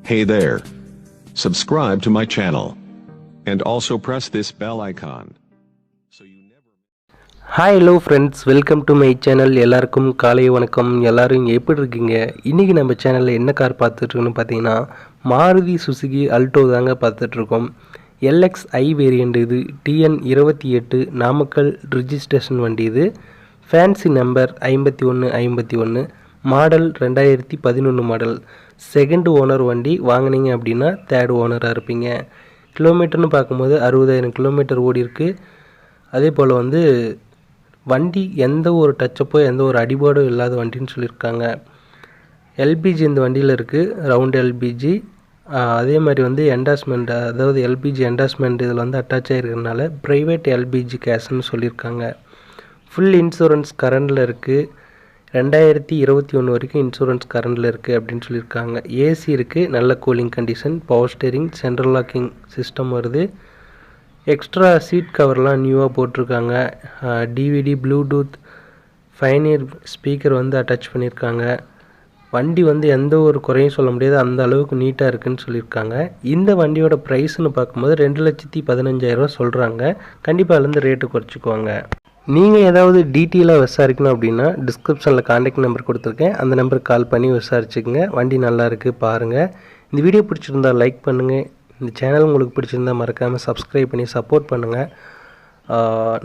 Hey there. Subscribe to my channel. And also press this bell icon. So you never. Hi hello friends, welcome to my channel. எல்லாருக்கும் காலை வணக்கம். எல்லோரும் எப்படி இருக்கீங்க? இன்றைக்கி நம்ம சேனலில் என்ன கார் பார்த்துட்ருக்கோன்னு பார்த்தீங்கன்னா மாருதி சுசுகி அல்டோ தாங்க பார்த்துட்ருக்கோம். LXi variant. இது TN 28 நாமக்கல் ரிஜிஸ்ட்ரேஷன் வண்டி. இது fancy number 5151, model 2011 model. Second owner வண்டி. வாங்கினீங்க அப்படின்னா தேர்ட் ஓனராக இருப்பீங்க. கிலோமீட்டர்னு பார்க்கும்போது 60,000 கிலோமீட்டர் ஓடி இருக்குது. அதே போல் வண்டி எந்த ஒரு டச்சப்போ எந்த ஒரு அடிபாடும் இல்லாத வண்டின்னு சொல்லியிருக்காங்க. LPG இந்த வண்டியில் இருக்குது, ரவுண்ட் LPG. அதே மாதிரி என்டாஸ்மெண்ட், அதாவது LPG என்டாஸ்மெண்ட் இதில் அட்டாச் ஆகிருக்கிறதுனால ப்ரைவேட் LPG கேஸ்ன்னு சொல்லியிருக்காங்க. ஃபுல் இன்சூரன்ஸ் கரண்டில் இருக்குது. 2021 வரைக்கும் இன்சூரன்ஸ் கரண்டில் இருக்குது அப்படின்னு சொல்லியிருக்காங்க. ஏசி இருக்குது, நல்ல cooling condition, power steering, central locking system வருது. எக்ஸ்ட்ரா சீட் கவர்லாம் நியூவாக போட்டிருக்காங்க. DVD, Bluetooth, Pioneer speaker attach பண்ணியிருக்காங்க. வண்டி எந்த ஒரு குறையும் சொல்ல முடியாது, அந்த அளவுக்கு நீட்டாக இருக்குதுன்னு சொல்லியிருக்காங்க. இந்த வண்டியோட ப்ரைஸ்னு பார்க்கும்போது 2,15,000 சொல்கிறாங்க. கண்டிப்பாக அதுலேருந்து ரேட்டு குறைச்சிக்குவாங்க. நீங்கள் ஏதாவது டீட்டெயிலாக விசாரிக்கணும் அப்படின்னா டிஸ்கிரிப்ஷனில் கான்டாக்ட் நம்பர் கொடுத்துருக்கேன். அந்த நம்பருக்கு கால் பண்ணி விசாரிச்சுக்கோங்க. வண்டி நல்லா இருக்குது, பாருங்கள். இந்த வீடியோ பிடிச்சிருந்தால் லைக் பண்ணுங்கள். இந்த சேனல் உங்களுக்கு பிடிச்சிருந்தால் மறக்காமல் சப்ஸ்கிரைப் பண்ணி சப்போர்ட் பண்ணுங்கள்.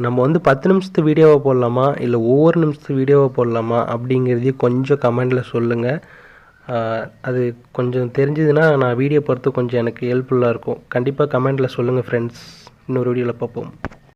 நம்ம 10 நிமிஷத்து வீடியோவை போடலாமா இல்லை ஒவ்வொரு நிமிஷத்து வீடியோவை போடலாமா அப்படிங்கிறதையும் கொஞ்சம் கமெண்டில் சொல்லுங்கள். அது கொஞ்சம் தெரிஞ்சதுன்னா நான் வீடியோ பொறுத்து கொஞ்சம் எனக்கு ஹெல்ப்ஃபுல்லாக இருக்கும். கண்டிப்பாக கமெண்டில் சொல்லுங்கள் ஃப்ரெண்ட்ஸ். இன்னொரு வீடியோவில் பார்ப்போம்.